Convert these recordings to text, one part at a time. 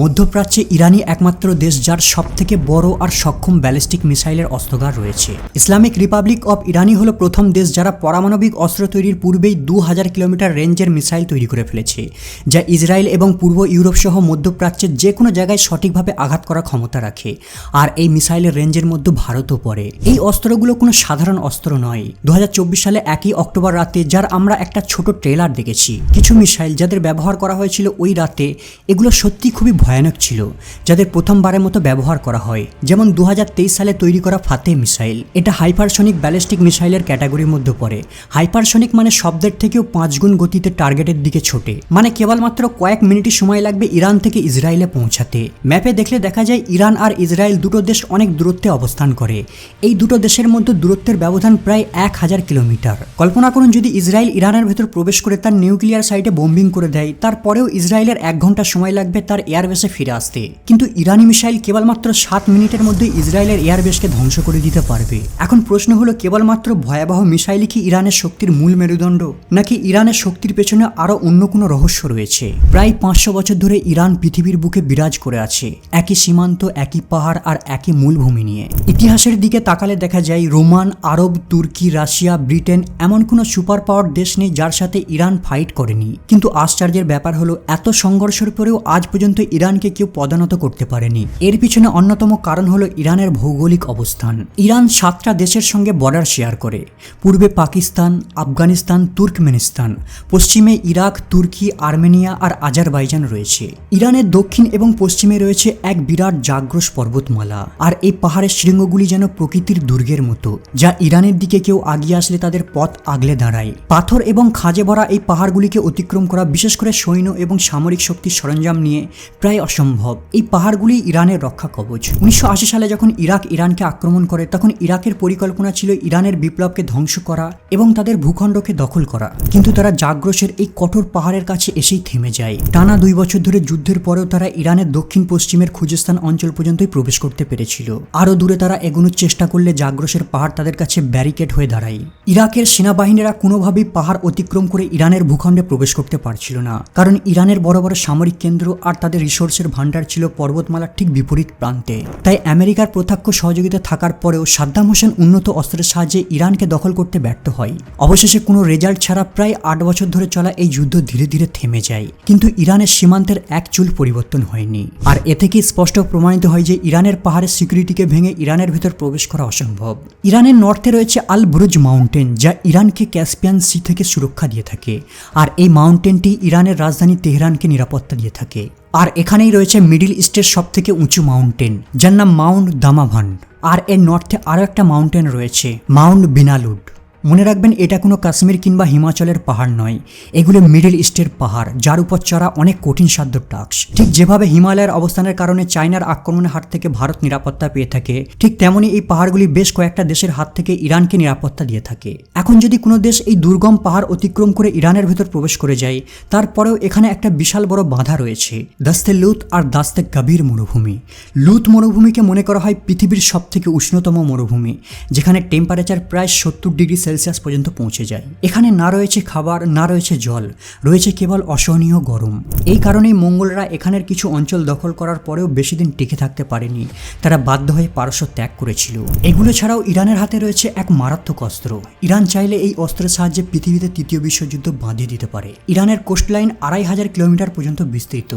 মধ্যপ্রাচ্যে ইরানই একমাত্র দেশ যার সবথেকে বড় আর সক্ষম ব্যালিস্টিক মিসাইলের অস্ত্রাগার রয়েছে। ইসলামিক রিপাবলিক অব ইরানই হলো প্রথম দেশ যারা পারমাণবিক অস্ত্র তৈরির পূর্বেই 2000 কিলোমিটার রেঞ্জের মিসাইল তৈরি করে ফেলেছে, যা ইসরায়েল এবং পূর্ব ইউরোপ সহ মধ্যপ্রাচ্যের যে কোনো জায়গায় সঠিকভাবে আঘাত করার ক্ষমতা রাখে। আর এই মিসাইলের রেঞ্জের মধ্যে ভারতও পড়ে। এই অস্ত্রগুলো কোনো সাধারণ অস্ত্র নয়। 2024 সালে 1 অক্টোবর রাতে যার আমরা একটা ছোট ট্রেলার দেখেছি, কিছু মিসাইল যাদের ব্যবহার করা হয়েছিল ওই রাতে, এগুলো সত্যি খুবই ভয়ানক ছিল, যাদের প্রথমবারের মতো ব্যবহার করা হয়। যেমন 2023 সালে তৈরি করা ফাতে মিসাইল, এটা হাইপারসনিক ব্যালিস্টিক মিসাইলের ক্যাটাগরির মধ্যে পড়ে। হাইপারসনিক মানে শব্দের থেকেও 5 গুণ গতিতে টার্গেটের দিকে ছোটে, মানে কেবলমাত্র কয়েক মিনিটই সময় লাগবে ইরান থেকে ইসরায়েলে পৌঁছাতে। ম্যাপে দেখলে দেখা যায় ইরান আর ইসরায়েল দুটো দেশ অনেক দূরত্বে অবস্থান করে। এই দুটো দেশের মধ্যে দূরত্বের ব্যবধান প্রায় 1000 কিলোমিটার। কল্পনা করুন যদি ইসরায়েল ইরানের ভেতর প্রবেশ করে তার নিউক্লিয়ার সাইটে বোম্বিং করে দেয়, তারপরেও ইসরায়েলের 1 ঘন্টা সময় লাগবে তার এয়ারবেসে ফিরে আসতে। কিন্তু ইরানি মিসাইল কেবলমাত্র 7 মিনিটের মধ্যে ইসরায়েলের এয়ারবেসকে ধ্বংস করে দিতে পারবে। এখন প্রশ্ন হলো, কেবলমাত্র ভয়াবহ মিসাইলই কি ইরানের শক্তির মূল মেরুদণ্ড, নাকি ইরানের শক্তির পেছনে আরও অন্য কোনো রহস্য রয়েছে? প্রায় 500 বছর ধরে ইরান পৃথিবীর বুকে বিরাজ করে আছে, একই সীমান্ত, একই পাহাড় আর একই মূলভূমি নিয়ে। ইতিহাসের দিকে তাকালে দেখা যায় রোমান, আরব, তুর্কি, রাশিয়া, ব্রিটেন এমন কোনো সুপার পাওয়ার দেশ নেই যার সাথে ইরান ফাইট করেনি। কিন্তু আশ্চর্যের ব্যাপার হলো, এত সংঘর্ষের পরেও আজ পর্যন্ত ইরানকে কেউ পদানত করতে পারেনি। এর পিছনে অন্যতম কারণ হলো ইরানের ভৌগোলিক অবস্থান। ইরান 7টা দেশের সঙ্গে বর্ডার শেয়ার করে। পূর্বে পাকিস্তান, আফগানিস্তান, তুর্কমেনিস্তান, পশ্চিমে ইরাক, তুর্কি, আর্মেনিয়া আর আজারবাইজান রয়েছে। ইরানের দক্ষিণ এবং পশ্চিমে রয়েছে এক বিরাট জাগ্রস পর্বতমালা, আর এই পাহাড়ের শৃঙ্গগুলি যেন প্রকৃতির দুর্গের মতো, যা ইরানের দিকে কেউ আগিয়ে আসলে তাদের পথ আগলে দাঁড়ায়। পাথর এবং খাঁজে ভরা এই পাহাড়গুলিকে অতিক্রম করা, বিশেষ করে সৈন্য এবং সামরিক শক্তির সরঞ্জাম নিয়ে, প্রায় অসম্ভব। এই পাহাড়গুলি ইরানের রক্ষা কবচ। 1980 সালে যখন ইরাক ইরানকে আক্রমণ করে, তখন ইরাকের পরিকল্পনা ছিল ইরানের বিপ্লবকে ধ্বংস করা এবং তাদের ভূখণ্ডকে দখল করা। কিন্তু তারা জাগ্রসের এই কঠোর পাহাড়ের কাছে এসেই থেমে যায়। টানা 2 বছর ধরে যুদ্ধের পরেও তারা ইরানের দক্ষিণ পশ্চিমের খুজেস্তান অঞ্চল পর্যন্তই প্রবেশ করতে পেরেছিল। আরও দূরে তারা এগোনোর চেষ্টা করলে জাগ্রসের পাহাড় তাদের কাছে ব্যারিকেড হয়ে দাঁড়ায়। ইরাকের সেনাবাহিনীরা কোনোভাবেই পাহাড় অতিক্রম করে ইরানের ভূখণ্ডে প্রবেশ করতে পারছিল না, কারণ ইরানের বড় বড় সামরিক কেন্দ্র আর তাদের রিসোর্সের ভান্ডার ছিল পর্বতমালার ঠিক বিপরীত প্রান্তে। তাই আমেরিকার প্রত্যক্ষ সহযোগিতা থাকার পরেও সাদ্দাম হোসেন উন্নত অস্ত্রের সাহায্যে ইরানকে দখল করতে ব্যর্থ হয়। অবশেষে কোনো রেজাল্ট ছাড়া প্রায় 8 বছর ধরে চলা এই যুদ্ধ ধীরে ধীরে থেমে যায়। কিন্তু ইরানের সীমান্তের এক চুল পরিবর্তন হয়নি। আর এ থেকে স্পষ্ট প্রমাণিত হয় যে ইরানের পাহাড়ের সিকিউরিটিকে ভেঙে ইরানের ভেতর প্রবেশ করা অসম্ভব। ইরানের নর্থে রয়েছে আল বুরুজ মাউন্টেন, যা ইরানকে ক্যাসপিয়ান সি থেকে সুরক্ষা দিয়ে থাকে। আর এই মাউন্টেনটি ইরানের রাজধানী তেহরানকে নিরাপত্তা দিয়ে থাকে। আর এখানেই রয়েছে মিডিল ইস্টের সবথেকে উঁচু মাউন্টেন, যার নাম মাউন্ট দামাভান। আর এর নর্থে আরও একটা মাউন্টেন রয়েছে, মাউন্ট বিনালুড। মনে রাখবেন, এটা কোনো কাশ্মীর কিংবা হিমাচলের পাহাড় নয়, এগুলো মিডল ইস্টের পাহাড়, যার উপর চড়া অনেক কঠিন সাধ্য টাস্ক। ঠিক যেভাবে হিমালয়ের অবস্থানের কারণে চায়নার আক্রমণের হাত থেকে ভারত নিরাপত্তা পেয়ে থাকে, ঠিক তেমনি এই পাহাড়গুলি বেশ কয়েকটা দেশের হাত থেকে ইরানকে নিরাপত্তা দিয়ে থাকে। এখন যদি কোনো দেশ এই দুর্গম পাহাড় অতিক্রম করে ইরানের ভেতর প্রবেশ করে যায়, তারপরেও এখানে একটা বিশাল বড় বাধা রয়েছে, দাস্তে লুত আর দাস্তে গাভীর মরুভূমি। লুত মরুভূমিকে মনে করা হয় পৃথিবীর সবথেকে উষ্ণতম মরুভূমি, যেখানে টেম্পারেচার প্রায় 70 ডিগ্রি সেলসিয়াস পর্যন্ত পৌঁছে যায়। এখানে না রয়েছে খাবার, না রয়েছে জল, রয়েছে কেবল অসহনীয় গরম। এই কারণেই মঙ্গলরা এখানের কিছু অঞ্চল দখল করার পরেও বেশি দিন টিকে থাকতে পারেনি, তারা বাধ্য হয়ে পারস্য ত্যাগ করেছিল। এগুলো ছাড়াও ইরানের হাতে রয়েছে এক মারাত্মক অস্ত্র। ইরান চাইলে এই অস্ত্রের সাহায্যে পৃথিবীতে 3য় বিশ্বযুদ্ধ বাঁধিয়ে দিতে পারে। ইরানের কোস্টলাইন 2500 কিলোমিটার পর্যন্ত বিস্তৃত,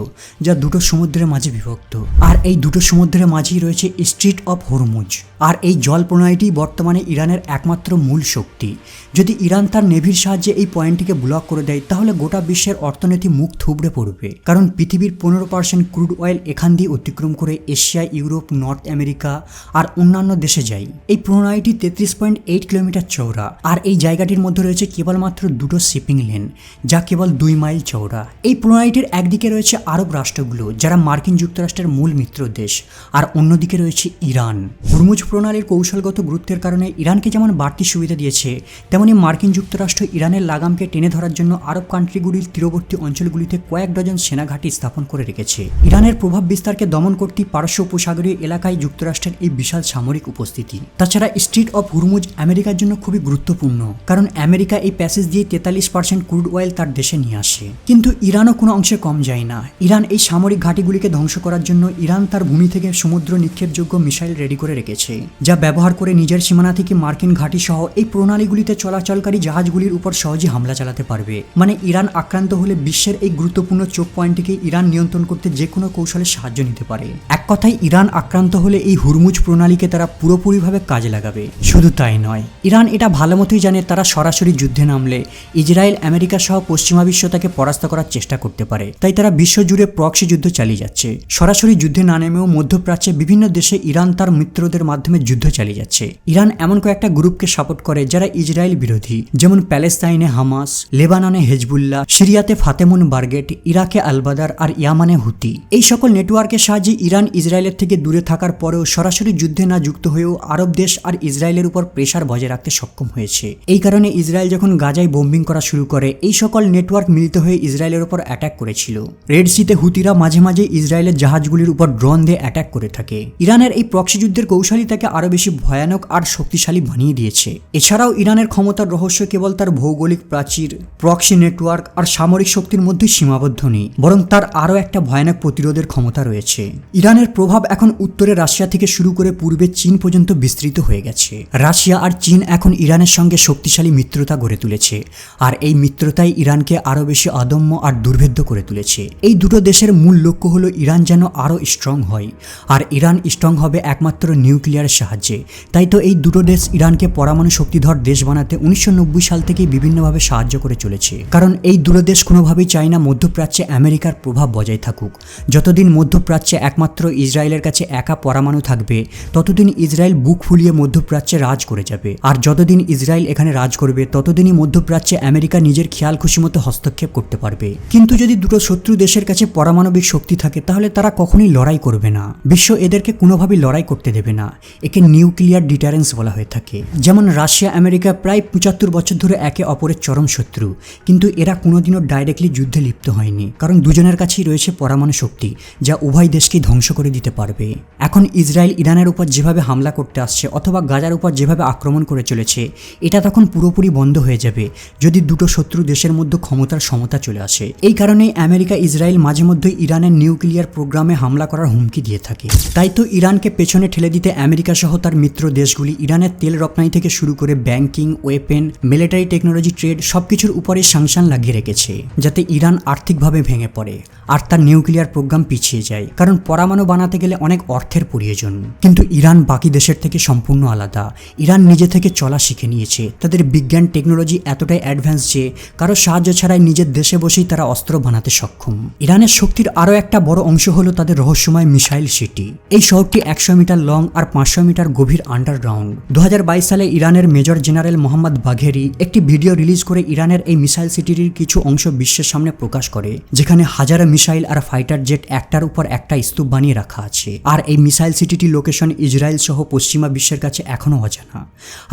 যা দুটো সমুদ্রের মাঝে বিভক্ত। আর এই দুটো সমুদ্রের মাঝেই রয়েছে স্ট্রিট অফ হরমুজ। আর এই জল প্রণালীটি বর্তমানে ইরানের একমাত্র মূল শক্তি। যদি ইরান তার নেভির সাহায্যে এই পয়েন্টটিকে ব্লক করে দেয়, তাহলে গোটা বিশ্বের অর্থনীতি মুখ থুবড়ে পড়বে, কারণ পৃথিবীর 15% ক্রুড অয়েল এখান দিয়ে অতিক্রম করে এশিয়া, ইউরোপ, নর্থ আমেরিকা আর অন্যান্য দেশে যায়। এই প্রণালীটি 33.8 কিলোমিটার চওড়া, আর এই জায়গাটির মধ্যে রয়েছে কেবলমাত্র 2টো শিপিং লেন, যা কেবল 2 মাইল চওড়া। এই প্রণালীটির একদিকে রয়েছে আরব রাষ্ট্রগুলো, যারা মার্কিন যুক্তরাষ্ট্রের মূল মিত্র দেশ, আর অন্যদিকে রয়েছে ইরান। হরমুজ প্রণালীর কৌশলগত গুরুত্বের কারণে ইরানকে যেমন বাড়তি সুবিধা দিয়েছে, তেমনি মার্কিন যুক্তরাষ্ট্র ইরানের লাগামকে টেনে ধরার জন্য আরব কান্ট্রিগুলির তীরবর্তী অঞ্চলগুলিতে কয়েক ডজন সেনাঘাঁটি স্থাপন করে রেখেছে। ইরানের প্রভাব বিস্তারকে দমন করতে পারস্য উপসাগরীয় এলাকায় যুক্তরাষ্ট্রের এই বিশাল সামরিক উপস্থিতি। তাছাড়া স্ট্রিট অফ হুরমুজ আমেরিকার জন্য খুবই গুরুত্বপূর্ণ, কারণ আমেরিকা এই প্যাসেজ দিয়ে 43% ক্রুড অয়েল তার দেশে নিয়ে আসে। কিন্তু ইরানও কোনো অংশে কম যায় না। ইরান এই সামরিক ঘাঁটিগুলিকে ধ্বংস করার জন্য ইরান তার ভূমি থেকে সমুদ্র নিক্ষেপযোগ্য মিসাইল রেডি করে রেখেছে, যা ব্যবহার করে নিজের সীমানা থেকে মার্কিন ঘাঁটি সহ এই প্রণালীগুলিতে চলাচলকারী জাহাজগুলির উপর সহজে হামলা চালাতে পারবে। মানে ইরান আক্রান্ত হলে বিশ্বের এই গুরুত্বপূর্ণ চোখ পয়েন্টটিকে ইরান নিয়ন্ত্রণ করতে যে কোনো কৌশলের সাহায্য নিতে পারে। এক কথায় ইরান আক্রান্ত হলে এই হুরমুজ প্রণালীকে তারা পুরোপুরিভাবে কাজে লাগাবে। শুধু তাই নয়, ইরান এটা ভালো মতোই জানে তারা সরাসরি যুদ্ধে নামলে ইসরায়েল, আমেরিকা সহ পশ্চিমা বিশ্ব তাকে পরাস্ত করার চেষ্টা করতে পারে। তাই তারা বিশ্বজুড়ে প্রক্সি যুদ্ধ চালিয়ে যাচ্ছে। সরাসরি যুদ্ধে না নেমেও মধ্যপ্রাচ্যে বিভিন্ন দেশে ইরান তার মিত্রদের মাধ্যমে যুদ্ধ চালিয়ে যাচ্ছে। ইরান এমন কয়েকটা গ্রুপকে সাপোর্ট করে যারা ইসরায়েল বিরোধী, যেমন প্যালেস্তাইনে হামাস, লেবাননে হেজবুল্লাহ, সিরিয়াতে ফাতেমুন বার্গেট, ইরাকে আলবাদার আর ইয়ামানে হুতি। এই সকল নেটওয়ার্কের সাহায্যে ইরান ইসরায়েলের থেকে দূরে থাকার পরেও সরাসরি যুদ্ধে না যুক্ত হয়েও আরব দেশ আর ইসরায়েলের উপর প্রেসার বজায় রাখতে সক্ষম হয়েছে। এই কারণে ইসরায়েল যখন গাজায় বোম্বিং করা শুরু করে, এই সকল নেটওয়ার্ক মিলিত হয়ে ইসরায়েলের উপর অ্যাটাক করেছিল। রেড সিতে হুতিরা মাঝে মাঝে ইসরায়েলের জাহাজগুলির উপর ড্রোন দিয়ে অ্যাটাক করে থাকে। ইরানের এই প্রক্সি যুদ্ধের কৌশলিতাকে আরো বেশি ভয়ানক আর শক্তিশালী বানিয়ে দিয়েছে। এছাড়াও ইরানের ক্ষমতার রহস্য কেবল তার ভৌগোলিক প্রাচীর, প্রক্সি নেটওয়ার্ক আর সামরিক শক্তির মধ্যে সীমাবদ্ধ নেই, বরং তার আরও একটা ভয়ানক প্রতিরোধের ক্ষমতা রয়েছে। ইরানের প্রভাব এখন উত্তরে রাশিয়া থেকে শুরু করে পূর্বে চীন পর্যন্ত বিস্তৃত হয়ে গেছে। রাশিয়া আর চীন এখন ইরানের সঙ্গে শক্তিশালী মিত্রতা গড়ে তুলেছে, আর এই মিত্রতাই ইরানকে আরও বেশি অদম্য আর দুর্ভেদ্য করে তুলেছে। এই দুটো দেশের মূল লক্ষ্য হলো ইরান যেন আরও স্ট্রং হয়, আর ইরান স্ট্রং হবে একমাত্র নিউক্লিয়ারের সাহায্যে। তাই তো এই দুটো দেশ ইরানকে পরমাণু শক্তিধর দেশ বানাতে 1990 সাল থেকেই বিভিন্নভাবে সাহায্য করে চলেছে। কারণ এই দুটো দেশ কোনোভাবেই চায় না মধ্যপ্রাচ্যে আমেরিকার প্রভাব বজায় থাকুক। যতদিন মধ্যপ্রাচ্যে একমাত্র ইসরায়েলের কাছে একা পরমাণু থাকবে, ততদিন ইসরায়েল বুক ফুলিয়ে মধ্যপ্রাচ্যে রাজ করে যাবে। আর যতদিন ইসরায়েল এখানে রাজ করবে, ততদিনই মধ্যপ্রাচ্যে আমেরিকা নিজের খেয়াল খুশি মতো হস্তক্ষেপ করতে পারবে। কিন্তু যদি দুটো শত্রু দেশের কাছে পারমাণবিক শক্তি থাকে, তাহলে তারা কখনোই লড়াই করবে না। বিশ্ব এদেরকে কোনোভাবেই লড়াই করতে দেবে না। একে নিউক্লিয়ার ডিটারেন্স বলা হয়ে থাকে। যেমন রাশিয়া আমেরিকা প্রায় 75 বছর ধরে একে অপরের চরম শত্রু, কিন্তু এরা কোনোদিনও ডাইরেক্টলি যুদ্ধে লিপ্ত হয়নি, কারণ দুজনের কাছেই রয়েছে পরমাণু শক্তি, যা উভয় দেশকেই ধ্বংস করে দিতে পারবে। এখন ইসরায়েল ইরানের উপর যেভাবে হামলা করতে আসছে অথবা গাজার উপর যেভাবে আক্রমণ করে চলেছে, এটা তখন পুরোপুরি বন্ধ হয়ে যাবে যদি দুটো শত্রু দেশের মধ্যে ক্ষমতার সমতা চলে আসে। এই কারণেই আমেরিকা ইসরায়েল মাঝে মধ্যে ইরানের নিউক্লিয়ার প্রোগ্রামে হামলা করার হুমকি দিয়ে থাকে। তাই তো ইরানকে পেছনে ঠেলে দিতে আমেরিকা সহ তার মিত্র দেশগুলি ইরানের তেল রপ্তানি থেকে শুরু করে banking, weapon, military technology, trade সবকিছুর উপরে সাংশন লাগিয়ে রেখেছে, যাতে ইরান আর্থিকভাবে ভেঙে পড়ে আর তার নিউক্লিয়ার প্রোগ্রাম পিছিয়ে যায়। কারণ পরমাণু বানাতে গেলে অনেক অর্থের প্রয়োজন। কিন্তু ইরান বাকি দেশের থেকে সম্পূর্ণ আলাদা। ইরান নিজে থেকে চলা শিখে নিয়েছে। তাদের বিজ্ঞান টেকনোলজি এতটাই অ্যাডভান্স যে কারো সাহায্য ছাড়াই নিজের দেশে বসেই তারা অস্ত্র বানাতে সক্ষম। ইরানের শক্তির আরও একটা বড় অংশ হলো তাদের রহস্যময় মিসাইল সিটি। এই শহরটি 100 মিটার লং আর 500 মিটার গভীর আন্ডারগ্রাউন্ড। 2022 সালে ইরানের মেজর জেনারেল মোহাম্মদ বাঘেরি একটি ভিডিও রিলিজ করে ইরানের এই মিসাইল সিটির কিছু অংশ বিশ্বের সামনে প্রকাশ করে, যেখানে হাজারো মিসাইল আর ফাইটার জেট একটার উপর একটা স্তূপ বানিয়ে রাখা আছে। আর এই মিসাইল সিটিটির লোকেশন ইসরায়েল সহ পশ্চিমা বিশ্বের কাছে এখনো অজানা।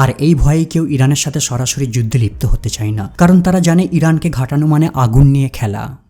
আর এই ভয়ে কেউ ইরানের সাথে সরাসরি যুদ্ধে লিপ্ত হতে চায় না, কারণ তারা জানে ইরানকে ঘাটানো মানে আগুন নিয়ে খেলা।